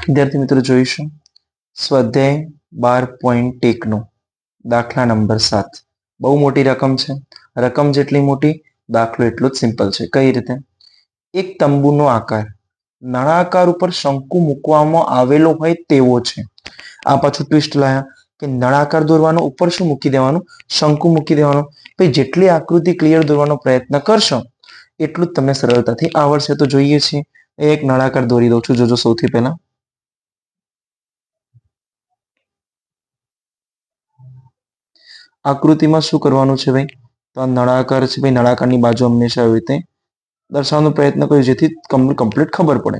વિદ્યાર્થી મિત્રો જોઈશું સ્વાધ્યાય 12.1 નો દાખલા નંબર 7. બહુ મોટી રકમ છે. રકમ જેટલી મોટી દાખલો એટલો જ સિમ્પલ છે. કઈ રીતે? એક તંબુનો આકાર નળાકાર ઉપર શંકુ મૂકવામાં આવેલો હોય તેવો છે. આ પાછું ટ્વિસ્ટ લાયા કે નળાકાર દોરવાનો ઉપર શું મૂકી દેવાનું? શંકુ મૂકી દેવાનું. ભાઈ જેટલી આકૃતિ ક્લિયર દોરવાનો પ્રયત્ન કરશો એટલું જ તમને સરળતાથી આવડશે. તો જોઈએ છીએ. એક નળાકાર દોરી દઉં છું. જોજો સૌથી પહેલા આકૃતિમાં શું કરવાનું છે ભાઈ? તો આ નળાકાર છે ભાઈ. નળાકારની બાજુ હંમેશા આવી રીતે દર્શાવવાનો પ્રયત્ન કર્યો જેથી કમ્પ્લીટ ખબર પડે.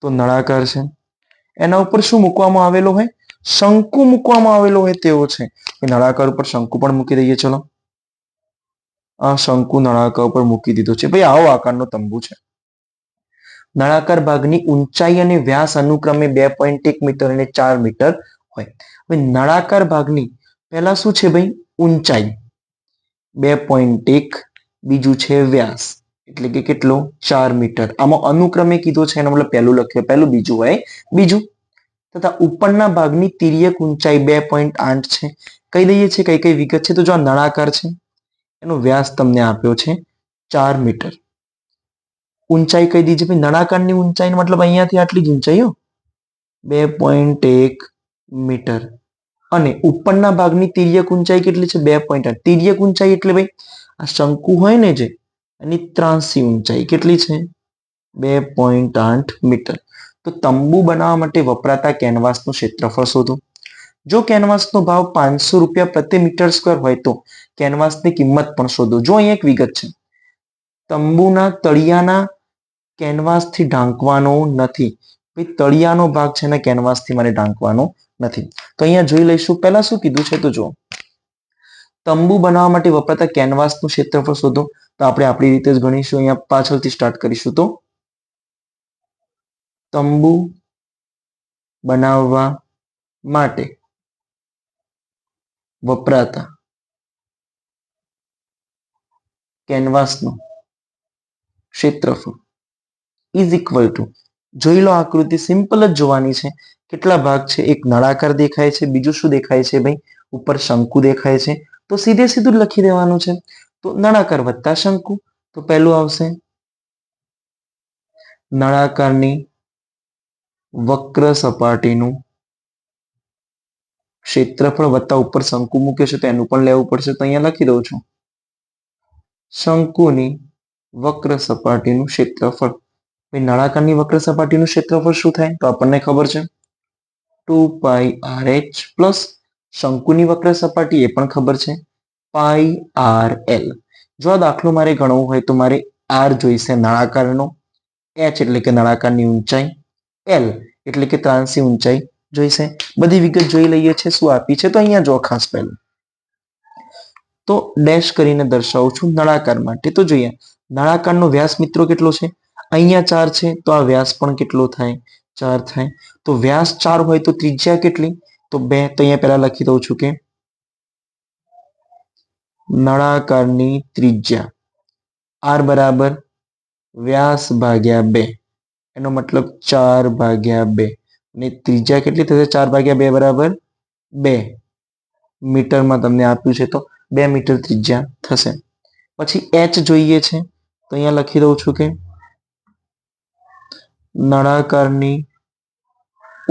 તો નળાકાર છે, એના ઉપર શું મૂકવામાં આવેલો હોય? શંકુ મૂકવામાં આવેલો હોય તેવો છે. નળાકાર ઉપર શંકુ પણ મૂકી દઈએ. ચલો, આ શંકુ નળાકાર ઉપર મૂકી દીધો છે. ભાઈ આવો આકારનો તંબુ છે. નળાકાર ભાગની ઊંચાઈ અને વ્યાસ અનુક્રમે 2.1 મીટર અને 4 મીટર હોય. હવે નળાકાર ભાગની પહેલા શું છે ભાઈ? ઊંચાઈ 2.1, બીજું છે વ્યાસ એટલે કે કેટલો? 4 મીટર. આમાં અનુક્રમે કીધો છે એનો મતલબ પહેલું લખ્યું પહેલું, બીજું હોય બીજું. તથા ઉપરના ભાગની તિર્યક ઊંચાઈ 2.8 છે. કહી દઈએ છે કઈ કઈ વિગત છે. તો જો આ નળાકાર છે એનો વ્યાસ તમને આપ્યો છે 4 મીટર. ઊંચાઈ કહી દીધી ભાઈ. નળાકારની ઊંચાઈ મતલબ અહીંયાથી આટલી જ ઊંચાઈ 2.1 મીટર. અને ઉપરના ભાગની તિર્યક ઊંચાઈ કેટલી છે? 2.8. તિર્યક ઊંચાઈ એટલે ભાઈ આ શંકુ હોય ને જે, એની ત્રાંસી ઊંચાઈ કેટલી છે? 2.8 મીટર. તો તંબુ બનાવવા માટે વપરાતા કેનવાસનું ક્ષેત્રફળ શોધો. જો કેનવાસનો ભાવ 500 રૂપિયા પ્રતિ મીટર સ્ક્વેર હોય તો કેનવાસની કિંમત પણ શોધો. જો અહીંયા એક વિગત છે, તંબુના તળિયાના કેનવાસથી ઢાંકવાનો નથી. ભાઈ તળિયાનો ભાગ છે ને કેનવાસથી મારે ઢાંકવાનો નથી. તો અહીંયા જોઈ લઈશું. પહેલા શું કીધું છે તો જો તંબુ બનાવવા માટે વપરાતા કેનવાસનું ક્ષેત્રફળ શોધો. તો આપણે આપણી રીતે જ ગણીશું. અહીંયા પાછળથી સ્ટાર્ટ કરીશું. તો તંબુ બનાવવા માટે વપરાતા કેનવાસનું ક્ષેત્રફળ ઇઝ ઇક્વલ ટુ, જોઈ લો આકૃતિ સિમ્પલ જ જોવાની છે. કેટલા ભાગ છે? એક નળાકાર દેખાય છે, બીજું શું દેખાય છે ભાઈ? ઉપર શંકુ દેખાય છે. તો સીધે સીધું લખી દેવાનું છે. તો નળાકાર વત્તા શંકુ. તો પહેલું આવશે નળાકારની વક્ર સપાટીનું ક્ષેત્રફળ વત્તા ઉપર શંકુ મૂકે છે તો એનું પણ લેવું પડશે. તો અહીંયા લખી દઉં છું શંકુની વક્ર સપાટીનું ક્ષેત્રફળ. નળાકારની વક્ર સપાટીનું ક્ષેત્રફળ શું થાય? તો આપણને ખબર છે 2πrh પ્લસ શંકુની વક્ર સપાટી એ પણ ખબર છે πrl. જો આ દાખલો મારે ગણવો હોય તો મારે r જોઈશે નળાકારનો, h એટલે કે નળાકારની ઊંચાઈ, l એટલે કે ત્રાંસી ઊંચાઈ જોઈશે. બધી વિગત જોઈ લઈએ છે શું આપી છે. તો અહીંયા જો ખાસ પહેલું તો ડેશ કરીને દર્શાવું છું નળાકાર માટે. તો જોઈએ નળાકારનો વ્યાસ મિત્રો કેટલો છે? અહીંયા 4 છે તો આ વ્યાસ પણ કેટલો થાય? 4 થાય. તો વ્યાસ 4 હોય તો ત્રિજ્યા કેટલી? તો 2. તો અહીંયા પહેલા લખી દઉં છું કે નળાકારની ત્રિજ્યા r બરાબર વ્યાસ ભાગ્યા 2. એનો મતલબ 4/2. અને ત્રિજ્યા કેટલી થશે? 4/2 બરાબર 2 મીટરમાં તમને આપ્યું છે તો 2 મીટર ત્રિજ્યા થશે. પછી h જોઈએ છે તો અહીંયા લખી દઉં છું કે નળાકારની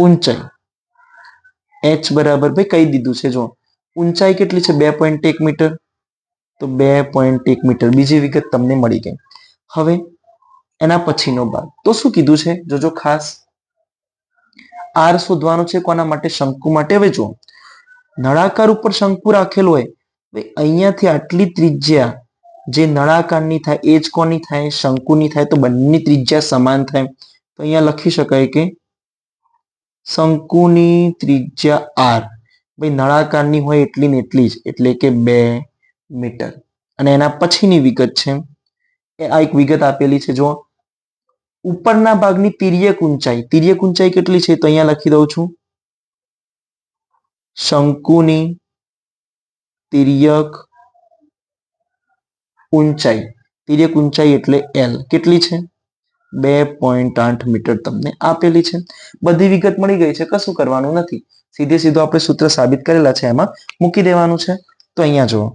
ઊંચાઈ h બરાબર ભાઈ કહી દીધું છે. જો ઊંચાઈ કેટલી છે? 2.1 મીટર. તો 2.1 મીટર. બીજી વિગત તમને મળી ગઈ. હવે એના પછીનો ભાગ તો શું કીધું છે? જોજો ખાસ, r શોધવાનું છે. કોના માટે? શંકુ માટે. હવે જો નળાકાર ઉપર શંકુ રાખેલો હોય, અહીંયાથી આટલી ત્રિજ્યા જે નળાકારની થાય એ જ કોની થાય? શંકુની થાય. તો બંનેની ત્રિજ્યા સમાન થાય. તો અહીંયા લખી શકાય કે શંકુની ત્રિજ્યા r ભાઈ નળાકારની હોય એટલી ને એટલી જ એટલે કે 2 મીટર. અને એના પછીની વિગત છે આ એક વિગત આપેલી છે. જો ઉપરના ભાગની તિર્યક ઊંચાઈ, તિર્યક ઊંચાઈ કેટલી છે? તો અહીંયા લખી દઉં છું શંકુની તિર્યક ઊંચાઈ. તિર્યક ઊંચાઈ એટલે l કેટલી છે? 2.8 મીટર તમને આપેલી છે. બધી વિગત મળી ગઈ છે, કશું કરવાનું નથી. સીધે સીધું આપણે સૂત્ર સાબિત કરેલા છે એમાં મૂકી દેવાનું છે. તો અહીંયા જુઓ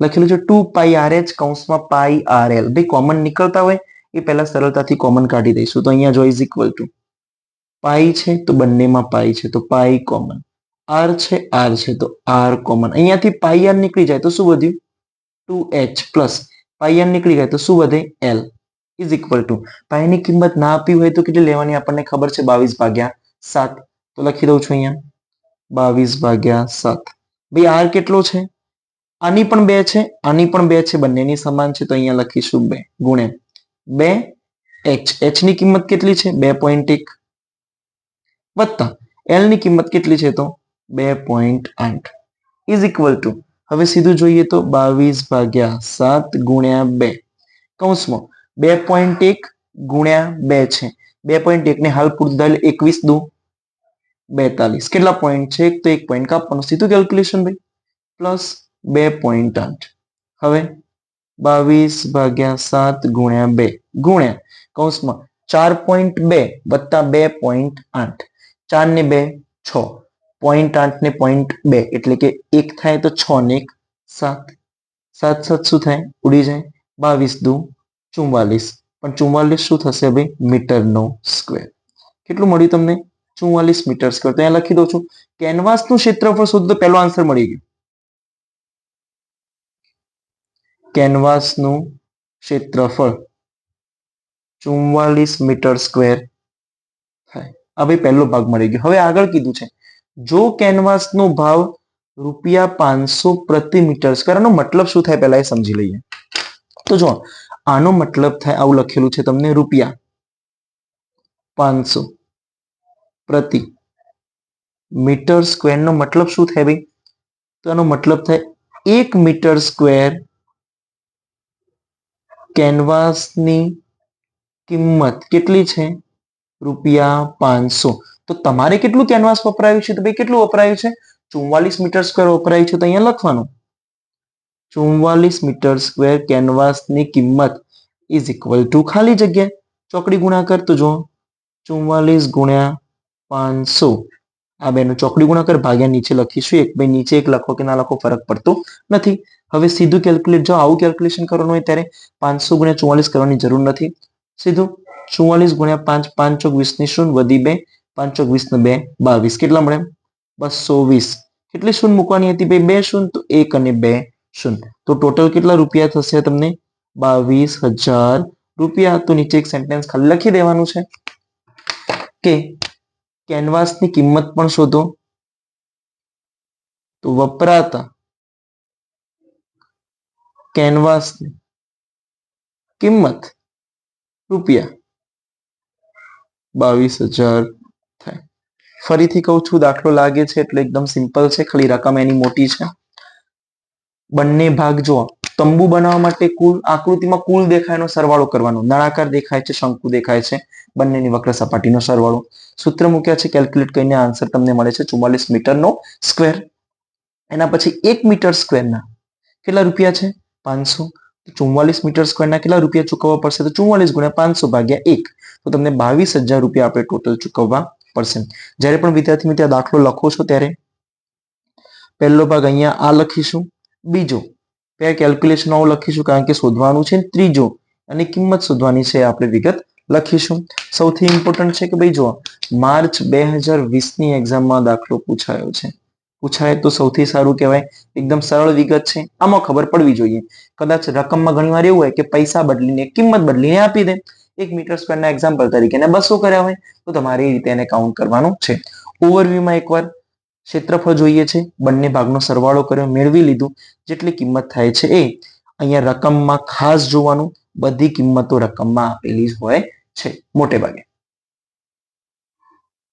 લખેલું છે 2πrh કૌંસમાં πrl. ભાઈ કોમન નીકળતા હોય એ પહેલા સરળતાથી કોમન કાઢી દઈશું. તો અહીંયા જો ઇઝ ઇક્વલ ટુ પાઈ છે તો બંનેમાં પાઈ છે તો પાઈ કોમન, આર છે તો આર કોમન. અહીંયાથી પાઈ આર નીકળી જાય તો શું વધ્યું 2h પ્લસ પાઈ આર નીકળી જાય તો શું વધે l ઇઝ ઇક્વલ ટુ પાઈની કિંમત ના આપી હોય તો કેટલી લેવાની આપણને ખબર છે 22/7. તો લખી દઉં છું અહીંયા 22/7. ભાઈ આર કેટલો છે? આની પણ 2 છે, આની પણ 2 છે, બંનેની સમાન છે. તો અહીંયા લખીશું 2 ગુણ્યા 2h. h ની કિંમત કેટલી છે 2.1 વત્તા l ની કિંમત કેટલી છે તો 2.8 ઇઝ ઇક્વલ ટુ હવે સીધું જોઈએ તો 22/7 ગુણ્યા 2 કૌંસમાં 2.1 ગુણ્યા 2 છે. 2.1 ને હાલ પૂરતા 21 દુ 42. કેટલા પોઈન્ટ છે? તો 1 પોઈન્ટ કાપવાનું, સીધું કેલ્ક્યુલેશન ભાઈ. પ્લસ 2.8. હવે 22/7 ગુણ્યા 2 ગુણ્યા કૌંસમાં 4.2 વત્તા 2.8. 4 ને 2 6, 0.8 ને 0.2 એટલે કે 1 થાય તો 6 ને 1 7. 7 7 શું થાય? ઉડી જાય. 22 દુ 44. પણ 44 શું થશે ભાઈ? મીટરનો સ્ક્વેર. કેટલું મળ્યું તમને? 44 મીટર સ્ક્વેર. તો અહીંયા લખી દઉં છું કેનવાસનું ક્ષેત્રફળ શોધો તો પહેલો આન્સર મળી ગયો. કેનવાસનું ક્ષેત્રફળ 44 મીટર સ્ક્વેર થાય. આ ભાઈ પહેલો ભાગ મળી ગયો. હવે આગળ કીધું છે જો કેનવાસનો ભાવ ₹500 પ્રતિ મીટર સ્ક્વેર. આનો મતલબ શું થાય પહેલા એ સમજી લઈએ. તો જો આનો મતલબ થાય આવું લખેલું છે તમને ₹500 પ્રતિ મીટર સ્ક્વેર નો મતલબ શું થાય ભાઈ? તો આનો મતલબ થાય 1 મીટર સ્ક્વેર કેનવાસની કિંમત કેટલી છે? ₹500. તો તમારે કેટલું કેનવાસ વપરાયું છે? તો ભાઈ કેટલું વપરાયું છે? 44 મીટર સ્ક્વેર વપરાયું છે. તો અહીંયા લખવાનું 44 મીટર સ્ક્વેર કેનવાસની કિંમત ઇઝ ઇક્વલ ટુ ખાલી જગ્યા ચોકડી ગુણાકાર. તો જો 44 ગુણ્યા 500 આ બેનો ચોકડી ગુણાકાર ભાગ્યા નીચે લખીશું 1. ભાઈ નીચે 1 લખો કે ના લખો ફરક પડતો નથી. હવે સીધું કેલ્ક્યુલેટ, જો આવું કેલ્ક્યુલેશન કરવાનું હોય ત્યારે 500 ગુણ્યા 44 કરવાની જરૂર નથી. સીધું 44 ગુણ્યા 5, 5 ચોક 20 ની શૂન્ય વધી 2, 5 ચોક 20 ને 2 22. કેટલા મળે? 220. કેટલી શૂન્ય મૂકવાની હતી ભાઈ? 2 શૂન્ય. તો 1 અને 2 શૂન્ય. તો ટોટલ કેટલા રૂપિયા થશે તમને? 22,000 રૂપિયા. તો નીચે એક સેન્ટેન્સ ખાલી લખી દેવાનું છે કે કેનવાસની કિંમત પણ શોધો. તો વપરાતા કેનવાસની કિંમત ₹22,000 થાય. ફરીથી કહું છું દાખલો લાગે છે એટલે એકદમ સિમ્પલ છે, ખાલી રકમ એની મોટી છે. બંને ભાગ જો તંબુ બનાવવા માટે કુલ આકૃતિમાં કુલ દેખાય એનો સરવાળો કરવાનો. નળાકાર દેખાય છે, શંકુ દેખાય છે, બંનેની વક્ર સપાટીનો સરવાળો. સૂત્ર મૂક્યા છે, કેલ્ક્યુલેટ કરીને આન્સર તમને મળે છે 44 મીટરનો સ્ક્વેર. એના પછી 1 મીટર સ્ક્વેરના કેટલા રૂપિયા છે? 500. 44 મીટર સ્ક્વેરના કેટલા રૂપિયા ચૂકવવા પડશે? તો 44 ગુણ્યા 500 ભાગ્યા 1. તો તમને 22,000 રૂપિયા આપણે ટોટલ ચૂકવવા પડશે. જ્યારે પણ વિદ્યાર્થી મિત્રો દાખલો લખો છો ત્યારે પહેલો ભાગ અહીંયા આ લખીશું, બીજો કેલ્ક્યુલેશન આવું લખીશું કારણ કે શોધવાનું છે, ત્રીજો અને કિંમત શોધવાની છે આપણે વિગત લખીશું. સૌથી ઇમ્પોર્ટન્ટ છે કે ભાઈ જો માર્ચ 2020ની એક્ઝામમાં દાખલો પૂછાય તો સૌથી સારું કહેવાય. એકદમ સરળ વિગત છે, આમાં ખબર પડવી જોઈએ. કદાચ રકમમાં ઘણીવાર એવું હોય કે પૈસા બદલીને કિંમત બદલીને આપી દે. 1 મીટર સ્ક્વેરના એક્ઝામ્પલ તરીકે 200 કર્યા હોય તો તમારે એ રીતે એને કાઉન્ટ કરવાનું છે. ઓવરવ્યુમાં એકવાર ક્ષેત્રફળ જોઈએ છે, બંને ભાગનો સરવાળો કર્યો, મેળવી લીધું. જેટલી કિંમત થાય છે એ અહીંયા રકમમાં ખાસ જોવાનું. બધી કિંમતો રકમમાં આપેલી જ હોય છે મોટે ભાગે.